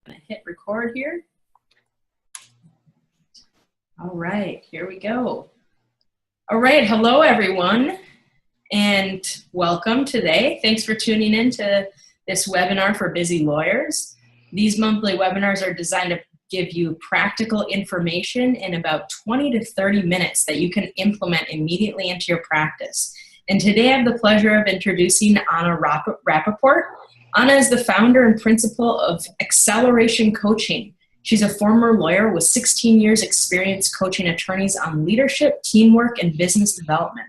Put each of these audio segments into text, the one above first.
I'm gonna hit record here. All right, here we go. All right, hello everyone, and welcome today. Thanks for tuning in to this webinar for busy lawyers. These monthly webinars are designed to give you practical information in about 20 to 30 minutes that you can implement immediately into your practice. And today I have the pleasure of introducing Anna Rappaport. Anna is the founder and principal of Excelleration Coaching. She's a former lawyer with 16 years experience coaching attorneys on leadership, teamwork, and business development.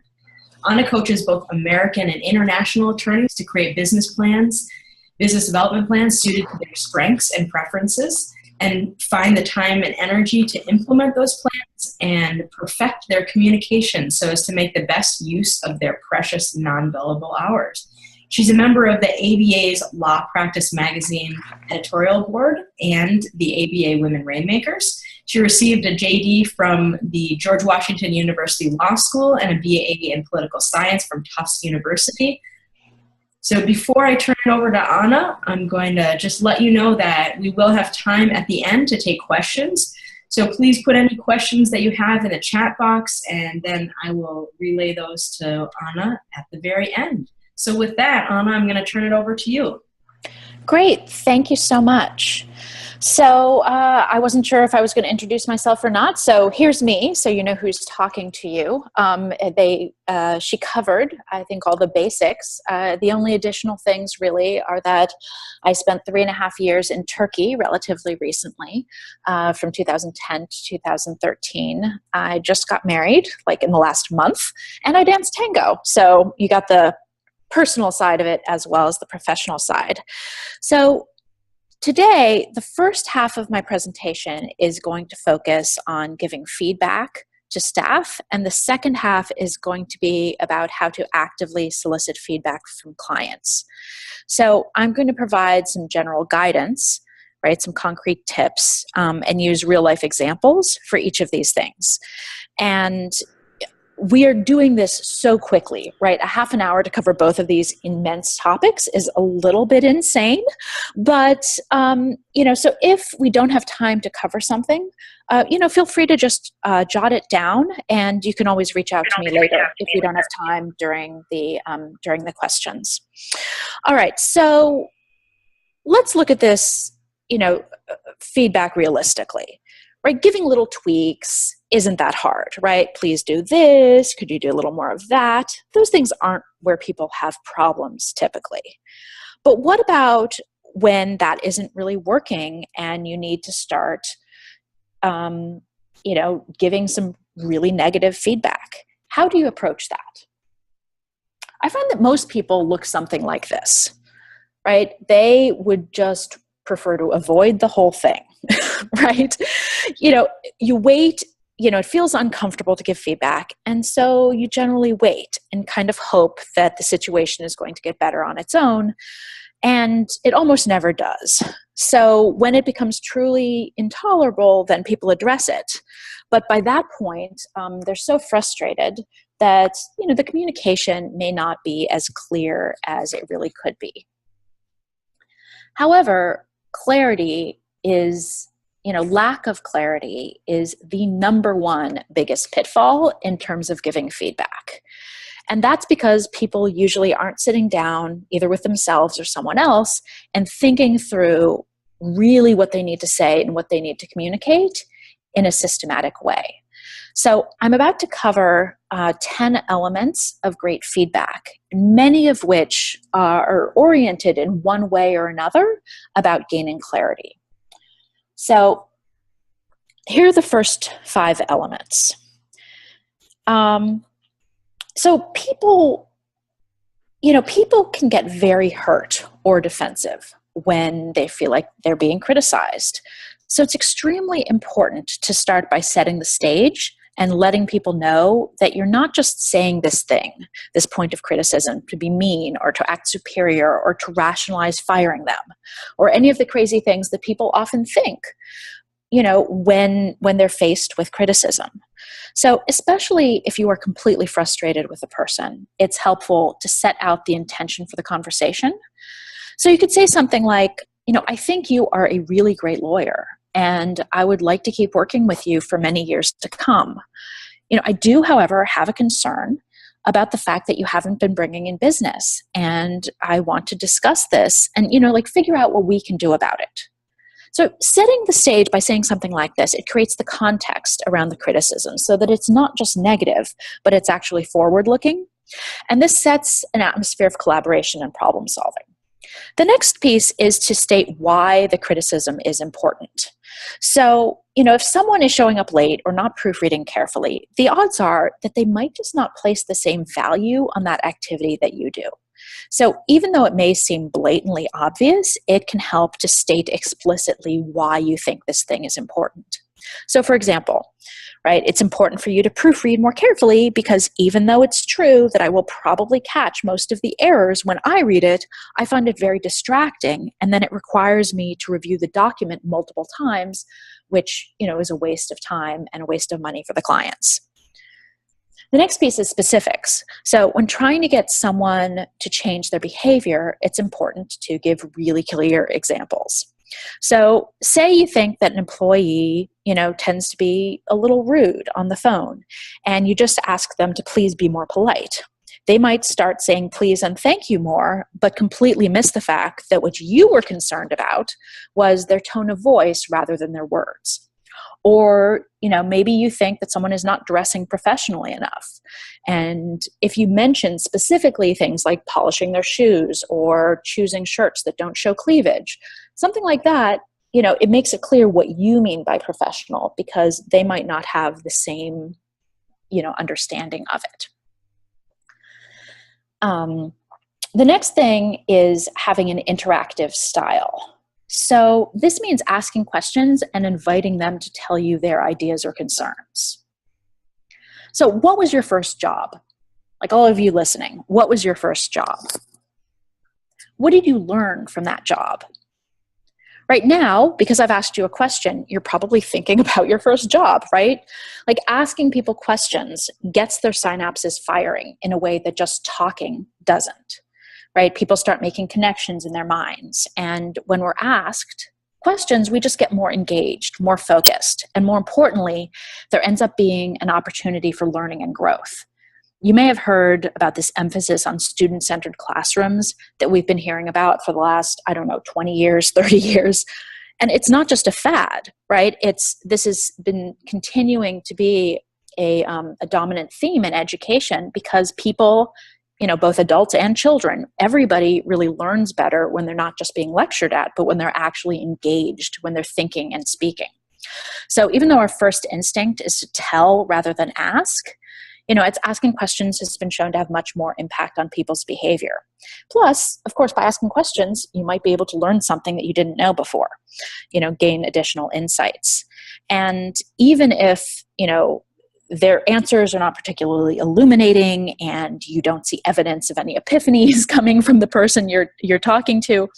Anna coaches both American and international attorneys to create business development plans suited to their strengths and preferences, and find the time and energy to implement those plans and perfect their communication so as to make the best use of their precious non-billable hours. She's a member of the ABA's Law Practice Magazine editorial board and the ABA Women Rainmakers. She received a JD from the George Washington University Law School and a BA in Political Science from Tufts University. So before I turn it over to Anna, I'm going to just let you know that we will have time at the end to take questions. So please put any questions that you have in the chat box, and then I will relay those to Anna at the very end. So with that, Anna, I'm going to turn it over to you. Great. Thank you so much. So I wasn't sure if I was going to introduce myself or not. So here's me, so you know who's talking to you. She covered, I think, all the basics. The only additional things really are that I spent 3.5 years in Turkey relatively recently, from 2010 to 2013. I just got married, like in the last month, and I danced tango. So you got the personal side of it as well as the professional side. So today, the first half of my presentation is going to focus on giving feedback to staff, and the second half is going to be about how to actively solicit feedback from clients. So I'm going to provide some general guidance, right, some concrete tips, and use real-life examples for each of these things. And we are doing this so quickly, right? A half an hour to cover both of these immense topics is a little bit insane, but, so if we don't have time to cover something, feel free to just jot it down, and you can always reach out to me later if you don't have time during the questions. All right, so let's look at this, feedback realistically. Right, giving little tweaks isn't that hard, right? Please do this. Could you do a little more of that? Those things aren't where people have problems typically. But what about when that isn't really working and you need to start, giving some really negative feedback? How do you approach that? I find that most people look something like this, right? They would just prefer to avoid the whole thing, right? You wait, it feels uncomfortable to give feedback. And so you generally wait and kind of hope that the situation is going to get better on its own. And it almost never does. So when it becomes truly intolerable, then people address it. But by that point, they're so frustrated that, the communication may not be as clear as it really could be. However, clarity is, lack of clarity is the number one biggest pitfall in terms of giving feedback. And that's because people usually aren't sitting down either with themselves or someone else and thinking through really what they need to say and what they need to communicate in a systematic way. So I'm about to cover 10 elements of great feedback, many of which are oriented in one way or another about gaining clarity. So here are the first 5 elements. So people can get very hurt or defensive when they feel like they're being criticized. So it's extremely important to start by setting the stage and letting people know that you're not just saying this thing, this point of criticism, to be mean or to act superior or to rationalize firing them, or any of the crazy things that people often think, when they're faced with criticism. So especially if you are completely frustrated with a person, it's helpful to set out the intention for the conversation. So you could say something like, I think you are a really great lawyer, and I would like to keep working with you for many years to come. I do, however, have a concern about the fact that you haven't been bringing in business, and I want to discuss this and, figure out what we can do about it. So setting the stage by saying something like this, it creates the context around the criticism so that it's not just negative, but it's actually forward-looking. And this sets an atmosphere of collaboration and problem solving. The next piece is to state why the criticism is important. So, if someone is showing up late or not proofreading carefully, the odds are that they might just not place the same value on that activity that you do. So even though it may seem blatantly obvious, it can help to state explicitly why you think this thing is important. So for example, right, it's important for you to proofread more carefully because even though it's true that I will probably catch most of the errors when I read it, I find it very distracting, and then it requires me to review the document multiple times, which, is a waste of time and a waste of money for the clients. The next piece is specifics. So when trying to get someone to change their behavior, it's important to give really clear examples. So say you think that an employee, tends to be a little rude on the phone, and you just ask them to please be more polite. They might start saying please and thank you more, but completely miss the fact that what you were concerned about was their tone of voice rather than their words. Or, maybe you think that someone is not dressing professionally enough. And if you mention specifically things like polishing their shoes or choosing shirts that don't show cleavage, something like that, it makes it clear what you mean by professional because they might not have the same, understanding of it. The next thing is having an interactive style. So this means asking questions and inviting them to tell you their ideas or concerns. So what was your first job? Like all of you listening, what was your first job? What did you learn from that job? Right now, because I've asked you a question, you're probably thinking about your first job, right? Like asking people questions gets their synapses firing in a way that just talking doesn't. Right? People start making connections in their minds. And when we're asked questions, we just get more engaged, more focused. And more importantly, there ends up being an opportunity for learning and growth. You may have heard about this emphasis on student-centered classrooms that we've been hearing about for the last, 20 years, 30 years. And it's not just a fad, right? This has been continuing to be a dominant theme in education because people, both adults and children, everybody really learns better when they're not just being lectured at, but when they're actually engaged, when they're thinking and speaking. So even though our first instinct is to tell rather than ask, it's asking questions has been shown to have much more impact on people's behavior. Plus, of course, by asking questions, you might be able to learn something that you didn't know before, gain additional insights. And even if, their answers are not particularly illuminating and you don't see evidence of any epiphanies coming from the person you're talking to,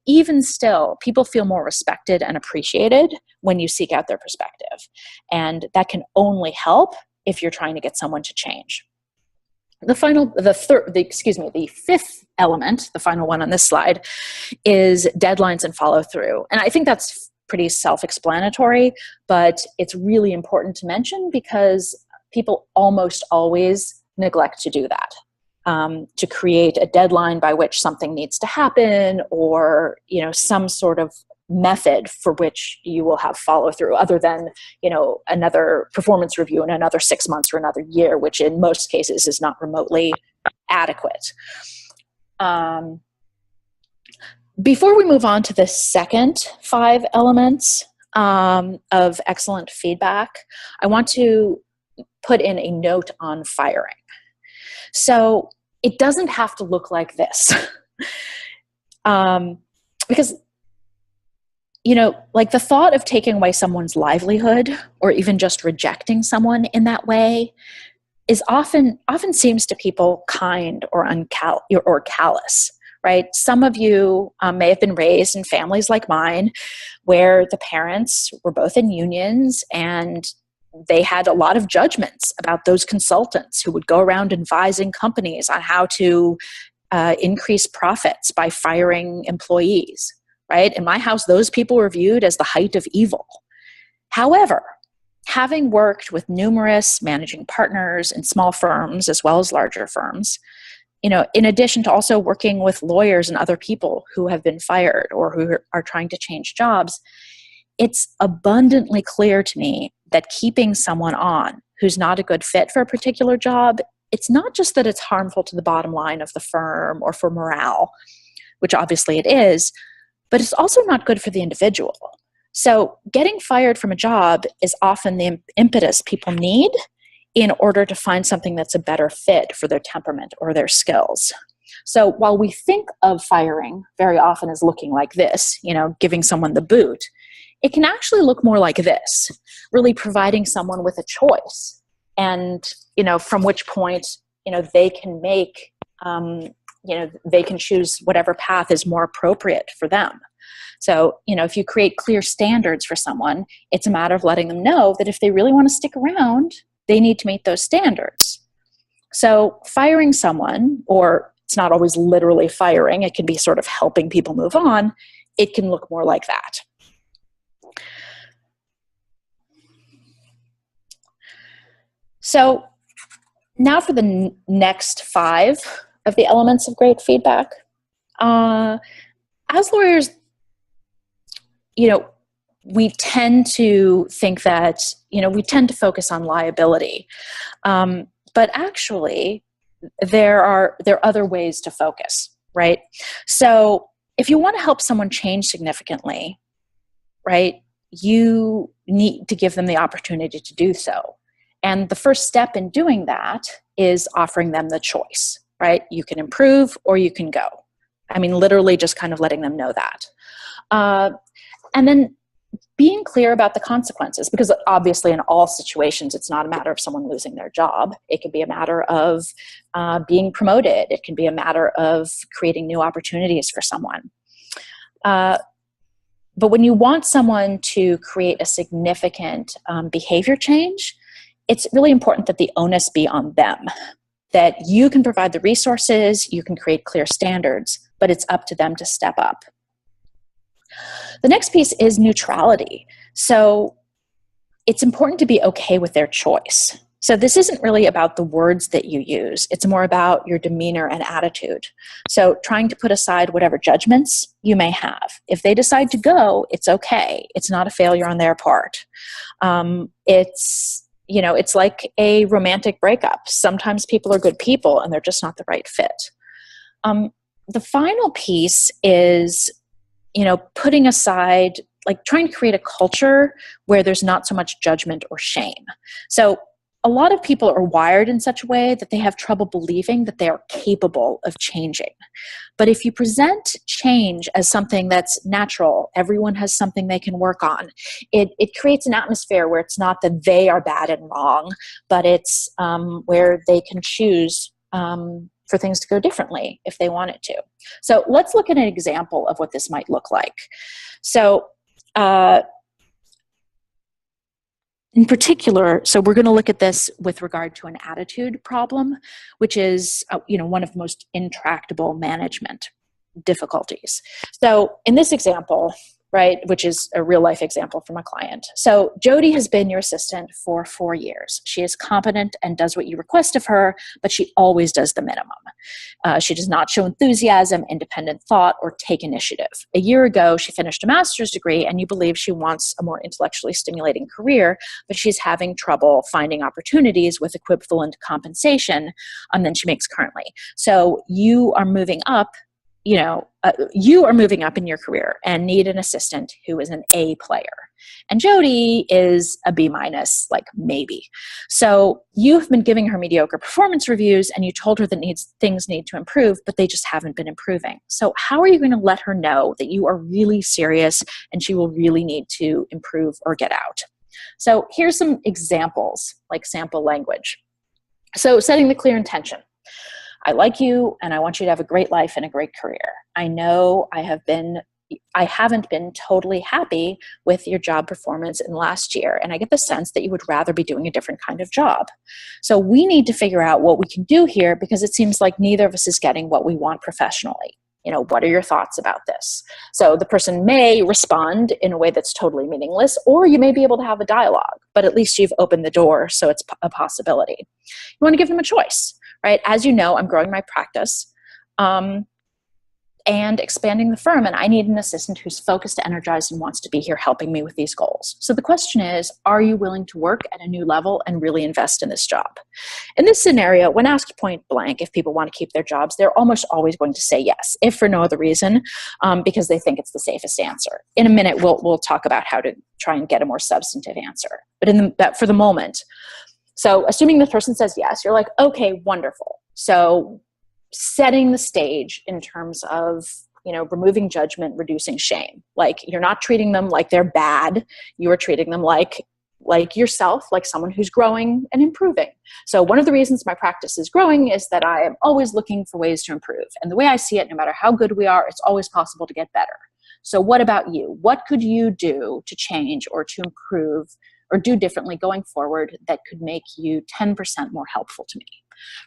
even still, people feel more respected and appreciated when you seek out their perspective. And that can only help if you're trying to get someone to change. The fifth element, the final one on this slide, is deadlines and follow through. And I think that's pretty self-explanatory, but it's really important to mention because people almost always neglect to do that, to create a deadline by which something needs to happen or, some sort of method for which you will have follow through other than, another performance review in another 6 months or another year, which in most cases is not remotely adequate. Before we move on to the second 5 elements of excellent feedback, I want to put in a note on firing. So it doesn't have to look like this. Because, like the thought of taking away someone's livelihood or even just rejecting someone in that way is often seems to people kind or callous. Right? Some of you may have been raised in families like mine where the parents were both in unions and they had a lot of judgments about those consultants who would go around advising companies on how to increase profits by firing employees. right? In my house, those people were viewed as the height of evil. However, having worked with numerous managing partners in small firms as well as larger firms, in addition to also working with lawyers and other people who have been fired or who are trying to change jobs, it's abundantly clear to me that keeping someone on who's not a good fit for a particular job, it's not just that it's harmful to the bottom line of the firm or for morale, which obviously it is, but it's also not good for the individual. So getting fired from a job is often the impetus people need in order to find something that's a better fit for their temperament or their skills. So while we think of firing very often as looking like this, giving someone the boot, it can actually look more like this, really providing someone with a choice. And, from which point, they can make, they can choose whatever path is more appropriate for them. So, if you create clear standards for someone, it's a matter of letting them know that if they really want to stick around, they need to meet those standards. So firing someone, or it's not always literally firing, it can be sort of helping people move on, it can look more like that. So now for the next 5 of the elements of great feedback. As lawyers, we tend to think that, we tend to focus on liability. But actually, there are other ways to focus, right? So if you want to help someone change significantly, right, you need to give them the opportunity to do so. And the first step in doing that is offering them the choice, right? You can improve or you can go. I mean, literally just kind of letting them know that. And then being clear about the consequences, because obviously in all situations, it's not a matter of someone losing their job. It could be a matter of being promoted. It can be a matter of creating new opportunities for someone. But when you want someone to create a significant behavior change, it's really important that the onus be on them, that you can provide the resources, you can create clear standards, but it's up to them to step up. The next piece is neutrality. So it's important to be okay with their choice. So this isn't really about the words that you use. It's more about your demeanor and attitude. So trying to put aside whatever judgments you may have. If they decide to go, it's okay. It's not a failure on their part. It's like a romantic breakup. Sometimes people are good people and they're just not the right fit. The final piece is putting aside, like trying to create a culture where there's not so much judgment or shame. So a lot of people are wired in such a way that they have trouble believing that they are capable of changing. But if you present change as something that's natural, everyone has something they can work on, it creates an atmosphere where it's not that they are bad and wrong, but it's where they can choose for things to go differently if they want it to. So let's look at an example of what this might look like. So in particular, so we're going to look at this with regard to an attitude problem, which is one of the most intractable management difficulties. So in this example, right, which is a real life example from a client. So Jody has been your assistant for 4 years. She is competent and does what you request of her, but she always does the minimum. She does not show enthusiasm, independent thought, or take initiative. A year ago, she finished a master's degree, and you believe she wants a more intellectually stimulating career, but she's having trouble finding opportunities with equivalent compensation than she makes currently. So you are moving up you are moving up in your career and need an assistant who is an A player. And Jody is a B minus, like maybe. So you've been giving her mediocre performance reviews and you told her that things need to improve, but they just haven't been improving. So how are you going to let her know that you are really serious and she will really need to improve or get out? So here's some examples, like sample language. So setting the clear intention. I like you and I want you to have a great life and a great career. I know I haven't been totally happy with your job performance in the last year, and I get the sense that you would rather be doing a different kind of job. So we need to figure out what we can do here because it seems like neither of us is getting what we want professionally. What are your thoughts about this? So the person may respond in a way that's totally meaningless, or you may be able to have a dialogue, but at least you've opened the door, so it's a possibility. You want to give them a choice, right? As you know, I'm growing my practice and expanding the firm, and I need an assistant who's focused, energized, and wants to be here helping me with these goals. So the question is, are you willing to work at a new level and really invest in this job? In this scenario, when asked point blank if people want to keep their jobs, they're almost always going to say yes, if for no other reason, because they think it's the safest answer. In a minute, we'll talk about how to try and get a more substantive answer. But for the moment, so assuming the person says yes, you're like, okay, wonderful. So setting the stage in terms of, removing judgment, reducing shame. Like, you're not treating them like they're bad. You are treating them like yourself, like someone who's growing and improving. So one of the reasons my practice is growing is that I am always looking for ways to improve. And the way I see it, no matter how good we are, it's always possible to get better. So what about you? What could you do to change or to improve or do differently going forward that could make you 10% more helpful to me?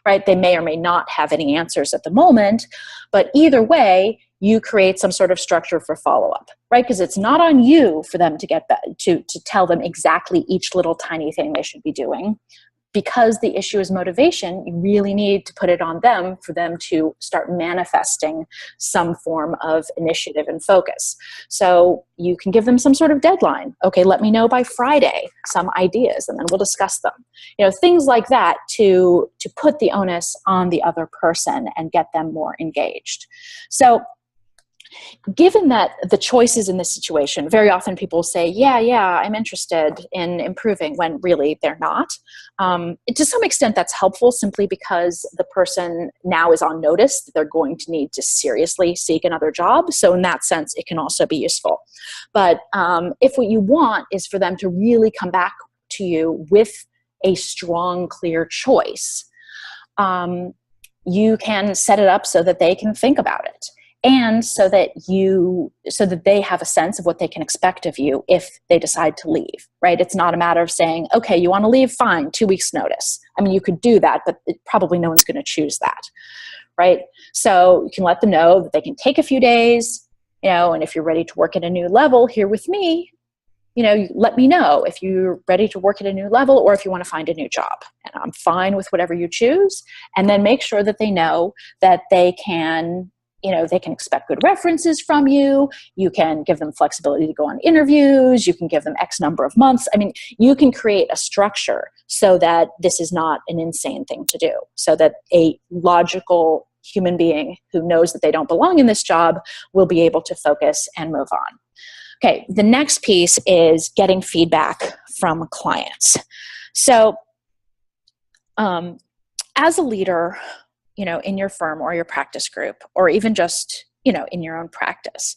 Right? They may or may not have any answers at the moment, but either way, you create some sort of structure for follow-up, right? Because it's not on you for them to tell them exactly each little tiny thing they should be doing. Because the issue is motivation, you really need to put it on them for them to start manifesting some form of initiative and focus. So you can give them some sort of deadline. Okay, let me know by Friday some ideas, and then we'll discuss them. Things like that to put the onus on the other person and get them more engaged. So given that the choices in this situation, very often people say, yeah, I'm interested in improving, when really they're not. To some extent, that's helpful simply because the person now is on notice that they're going to need to seriously seek another job. So in that sense, it can also be useful. But if what you want is for them to really come back to you with a strong, clear choice, you can set it up so that they can think about it. And so that they have a sense of what they can expect of you if they decide to leave, right? It's not a matter of saying, okay, you want to leave? Fine, 2 weeks notice. I mean, you could do that, but probably no one's going to choose that, right? So you can let them know that they can take a few days, and if you're ready to work at a new level here with me, let me know if you're ready to work at a new level or if you want to find a new job. And I'm fine with whatever you choose. And then make sure that they know that they can expect good references from you. You can give them flexibility to go on interviews. You can give them X number of months. I mean, you can create a structure so that this is not an insane thing to do, so that a logical human being who knows that they don't belong in this job will be able to focus and move on. Okay, the next piece is getting feedback from clients. So as a leader, in your firm or your practice group, or even just, in your own practice,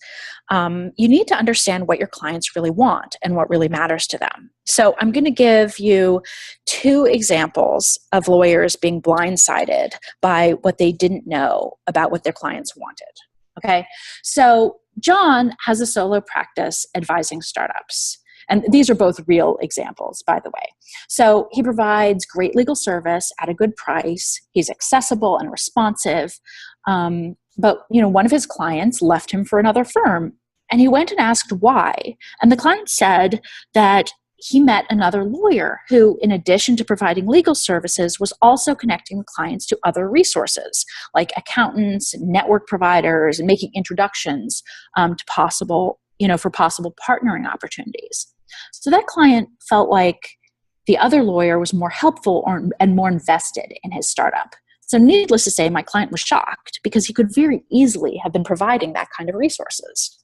you need to understand what your clients really want and what really matters to them. So I'm going to give you 2 examples of lawyers being blindsided by what they didn't know about what their clients wanted. Okay. So John has a solo practice advising startups. And these are both real examples, by the way. So he provides great legal service at a good price. He's accessible and responsive. But one of his clients left him for another firm, and he went and asked why. And the client said that he met another lawyer who, in addition to providing legal services, was also connecting clients to other resources like accountants, network providers, and making introductions to possible partnering opportunities. So that client felt like the other lawyer was more helpful and more invested in his startup. So needless to say, my client was shocked because he could very easily have been providing that kind of resources.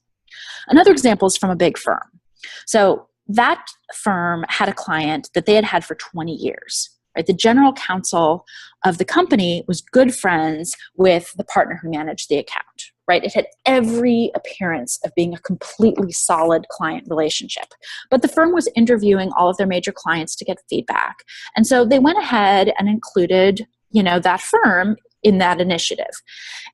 Another example is from a big firm. So that firm had a client that they had had for 20 years. Right? The general counsel of the company was good friends with the partner who managed the account. Right? It had every appearance of being a completely solid client relationship. But the firm was interviewing all of their major clients to get feedback. And so they went ahead and included, that firm in that initiative.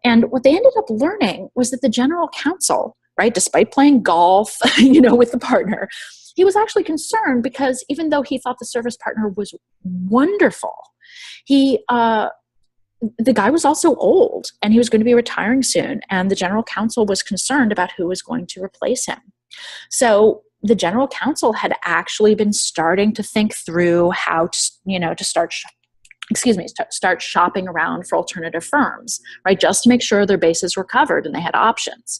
And what they ended up learning was that the general counsel, right, despite playing golf, with the partner, he was actually concerned because even though he thought the service partner was wonderful, he the guy was also old and he was going to be retiring soon. And the general counsel was concerned about who was going to replace him. So the general counsel had actually been starting to think through how to start shopping around for alternative firms, right? Just to make sure their bases were covered and they had options,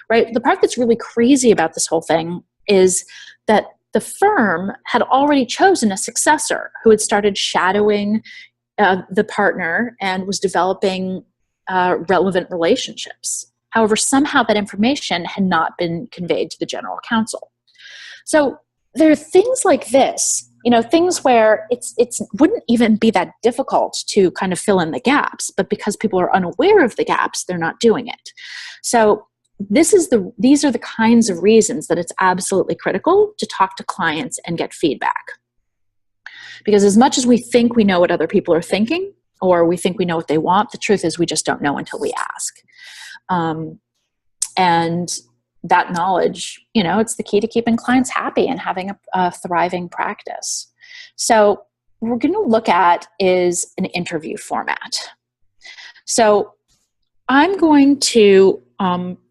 right? The part that's really crazy about this whole thing is that the firm had already chosen a successor who had started shadowing the partner and was developing relevant relationships. However, somehow that information had not been conveyed to the general counsel. So there are things like this, things where it wouldn't even be that difficult to kind of fill in the gaps, but because people are unaware of the gaps, they're not doing it. So these are the kinds of reasons that it's absolutely critical to talk to clients and get feedback. Because as much as we think we know what other people are thinking, or we think we know what they want, the truth is we just don't know until we ask. And that knowledge, it's the key to keeping clients happy and having a thriving practice. So what we're going to look at is an interview format. So I'm going to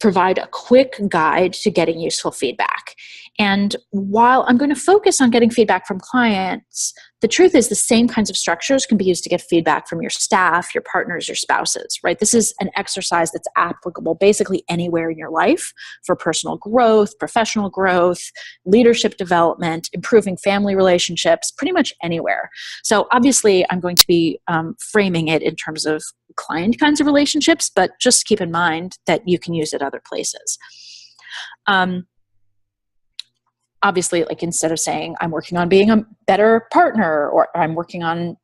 provide a quick guide to getting useful feedback. And while I'm going to focus on getting feedback from clients, the truth is the same kinds of structures can be used to get feedback from your staff, your partners, your spouses, right? This is an exercise that's applicable basically anywhere in your life for personal growth, professional growth, leadership development, improving family relationships, pretty much anywhere. So obviously I'm going to be framing it in terms of client kinds of relationships, but just keep in mind that you can use it other places. Obviously, like instead of saying I'm working on being a better partner, or I'm working on,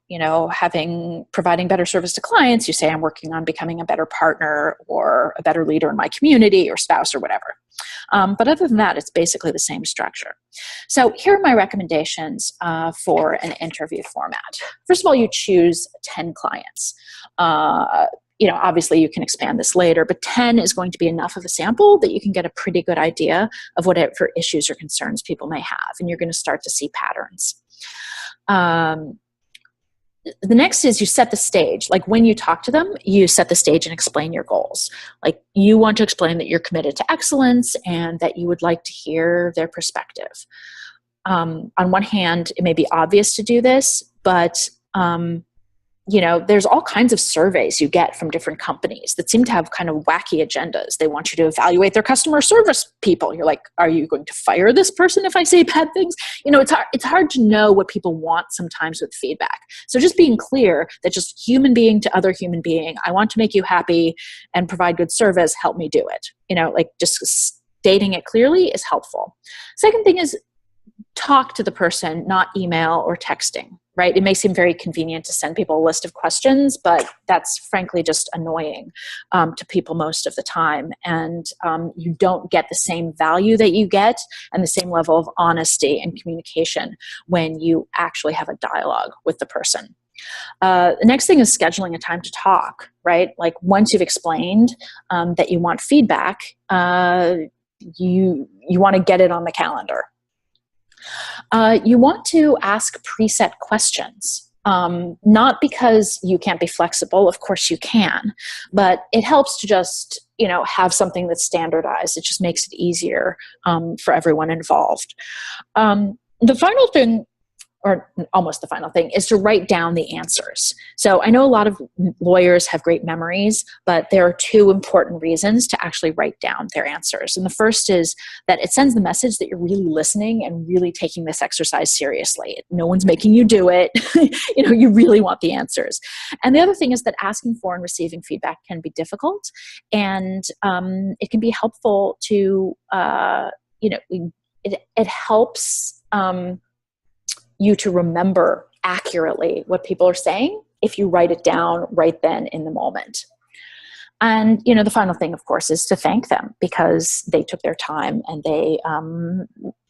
providing better service to clients, you say I'm working on becoming a better partner or a better leader in my community or spouse or whatever. But other than that, it's basically the same structure. So here are my recommendations for an interview format. First of all, you choose 10 clients. Obviously you can expand this later, but 10 is going to be enough of a sample that you can get a pretty good idea of whatever issues or concerns people may have, and you're going to start to see patterns. The next is you set the stage. Like when you talk to them, you set the stage and explain your goals. Like you want to explain that you're committed to excellence and that you would like to hear their perspective. On one hand, it may be obvious to do this, but there's all kinds of surveys you get from different companies that seem to have kind of wacky agendas. They want you to evaluate their customer service people. You're like, are you going to fire this person if I say bad things? It's hard to know what people want sometimes with feedback. So just being clear that just human being to other human being, I want to make you happy and provide good service, help me do it. Just stating it clearly is helpful. Second thing is talk to the person, not email or texting. Right? It may seem very convenient to send people a list of questions, but that's frankly just annoying to people most of the time. And you don't get the same value that you get and the same level of honesty and communication when you actually have a dialogue with the person. The next thing is scheduling a time to talk, right? Like once you've explained that you want feedback, you want to get it on the calendar. You want to ask preset questions, not because you can't be flexible. Of course you can, but it helps to just, have something that's standardized. It just makes it easier for everyone involved. The final thing, or almost the final thing, is to write down the answers. So I know a lot of lawyers have great memories, but there are two important reasons to actually write down their answers. And the first is that it sends the message that you're really listening and really taking this exercise seriously. No one's making you do it. You really want the answers. And the other thing is that asking for and receiving feedback can be difficult, and it can be helpful to, it helps you to remember accurately what people are saying if you write it down right then in the moment. And, the final thing, of course, is to thank them because they took their time, and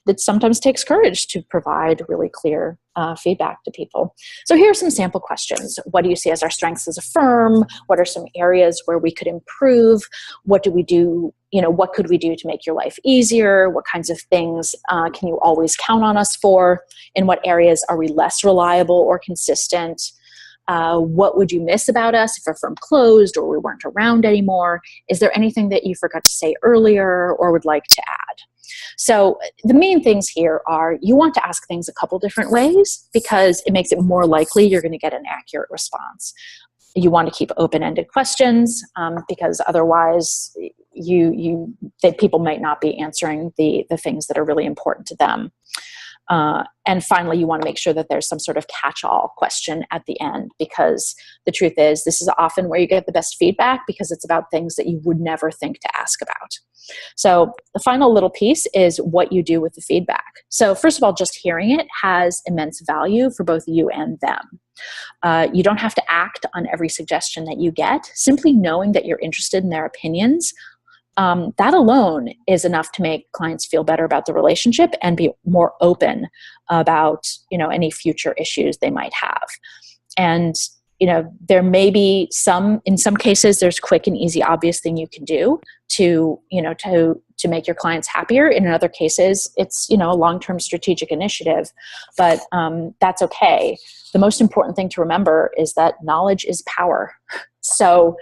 it sometimes takes courage to provide really clear feedback to people. So here are some sample questions. What do you see as our strengths as a firm? What are some areas where we could improve? What do we do? What could we do to make your life easier? What kinds of things can you always count on us for? In what areas are we less reliable or consistent? What would you miss about us if our firm closed or we weren't around anymore? Is there anything that you forgot to say earlier or would like to add? So the main things here are you want to ask things a couple different ways because it makes it more likely you're going to get an accurate response. You want to keep open-ended questions because otherwise people might not be answering the things that are really important to them. And finally, you want to make sure that there's some sort of catch-all question at the end, because the truth is this is often where you get the best feedback because it's about things that you would never think to ask about. So the final little piece is what you do with the feedback. So first of all, just hearing it has immense value for both you and them. You don't have to act on every suggestion that you get. Simply knowing that you're interested in their opinions, that alone is enough to make clients feel better about the relationship and be more open about, any future issues they might have. And, there may be in some cases, there's quick and easy, obvious thing you can do to make your clients happier. In other cases, it's, a long-term strategic initiative, but that's okay. The most important thing to remember is that knowledge is power. So,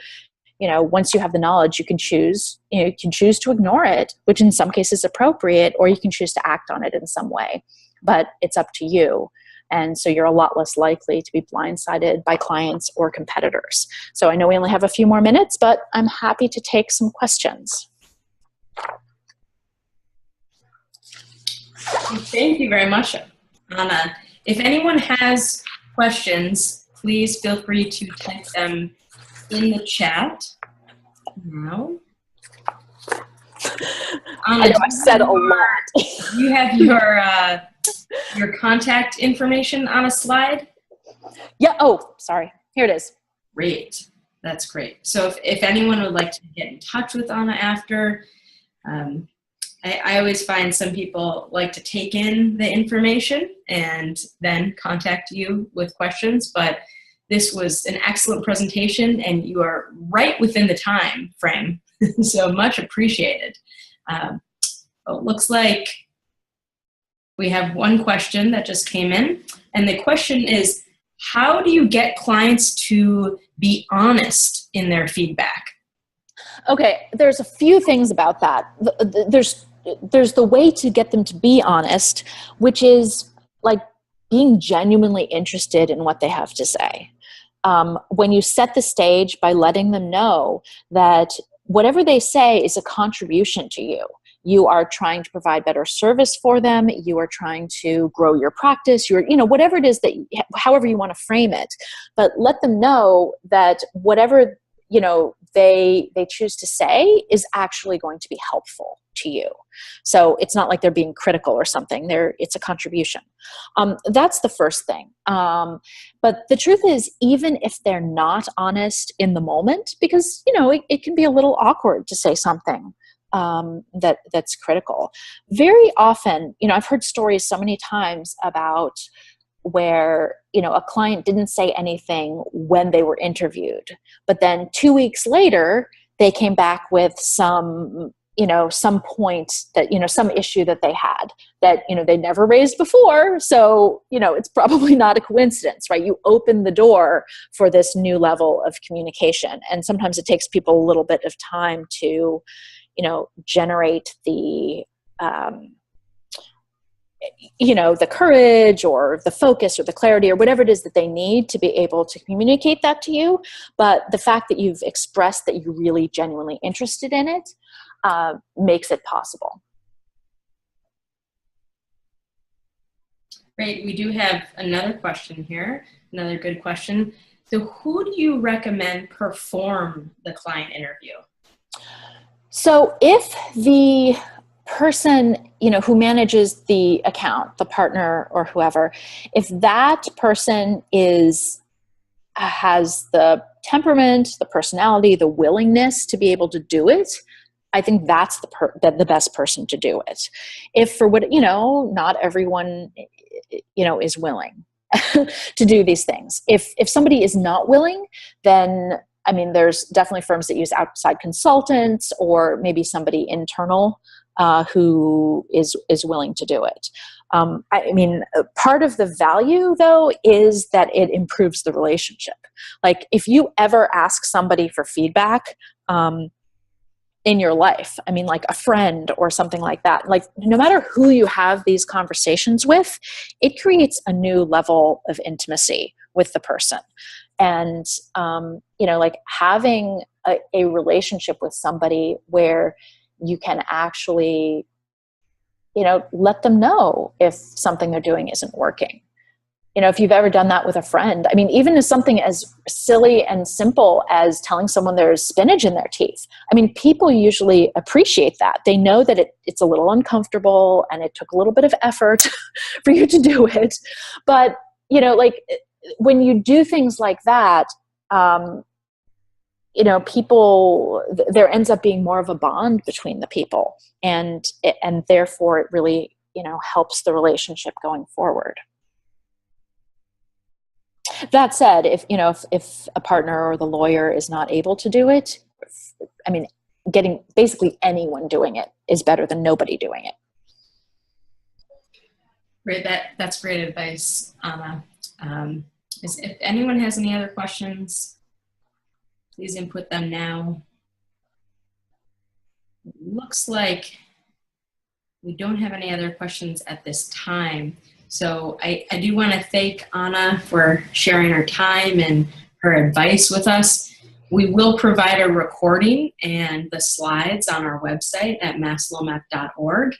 once you have the knowledge, you can choose to ignore it, which in some cases is appropriate, or you can choose to act on it in some way, but it's up to you. And so you're a lot less likely to be blindsided by clients or competitors. So I know we only have a few more minutes, but I'm happy to take some questions. Thank you very much, Anna. If anyone has questions, please feel free to type them in the chat now. I know I said a lot. You have your contact information on a slide? Yeah. Oh, sorry. Here it is. Great. That's great. So if anyone would like to get in touch with Anna after, I always find some people like to take in the information and then contact you with questions, but this was an excellent presentation and you are right within the time frame. So much appreciated. It looks like we have one question that just came in, and the question is, how do you get clients to be honest in their feedback? Okay, there's a few things about that. There's the way to get them to be honest, which is like being genuinely interested in what they have to say. When you set the stage by letting them know that whatever they say is a contribution to you. You are trying to provide better service for them. You are trying to grow your practice. Whatever it is however you want to frame it, but let them know that whatever, they choose to say is actually going to be helpful to you. So it's not like they're being critical or something. It's a contribution. That's the first thing. But the truth is, even if they're not honest in the moment, because, it can be a little awkward to say something that's critical. Very often, I've heard stories so many times about where, a client didn't say anything when they were interviewed, but then 2 weeks later, they came back with some point that, some issue that they had that, they never raised before. So, it's probably not a coincidence, right? You open the door for this new level of communication. And sometimes it takes people a little bit of time to, generate the, the courage or the focus or the clarity or whatever it is that they need to be able to communicate that to you. But the fact that you've expressed that you're really genuinely interested in it makes it possible. Great. We do have another question here, another good question. So who do you recommend perform the client interview? So if the person, who manages the account, the partner or whoever, if that person has the temperament, the personality, the willingness to be able to do it, I think that's the best person to do it. If for what, not everyone, is willing to do these things. If somebody is not willing, then there's definitely firms that use outside consultants or maybe somebody internal who is willing to do it. I mean, part of the value, though, is that it improves the relationship. Like, if you ever ask somebody for feedback in your life, I mean, like a friend or something like that, like, no matter who you have these conversations with, it creates a new level of intimacy with the person. And, like having a relationship with somebody where you can actually, let them know if something they're doing isn't working. If you've ever done that with a friend, I mean, even as something as silly and simple as telling someone there's spinach in their teeth. I mean, people usually appreciate that. They know that it's a little uncomfortable and it took a little bit of effort for you to do it. But, like when you do things like that, people, there ends up being more of a bond between the people, and therefore it really, helps the relationship going forward. That said, if a partner or the lawyer is not able to do it, I mean, getting basically anyone doing it is better than nobody doing it. Great. That's great advice, Anna. If anyone has any other questions, please input them now. Looks like we don't have any other questions at this time. So I do want to thank Anna for sharing her time and her advice with us. We will provide a recording and the slides on our website at masslomap.org.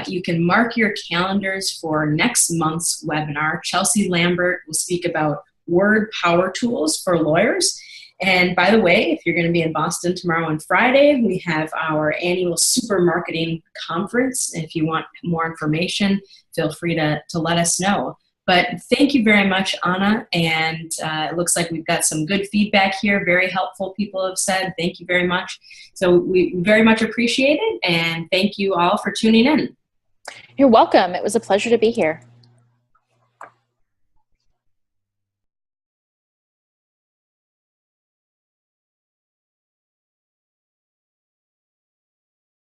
You can mark your calendars for next month's webinar. Chelsea Lambert will speak about word power tools for lawyers. And by the way, if you're going to be in Boston tomorrow and Friday, we have our annual super marketing conference. If you want more information, feel free to let us know. But thank you very much, Anna. And it looks like we've got some good feedback here. Very helpful, people have said. Thank you very much. So we very much appreciate it. And thank you all for tuning in. You're welcome. It was a pleasure to be here.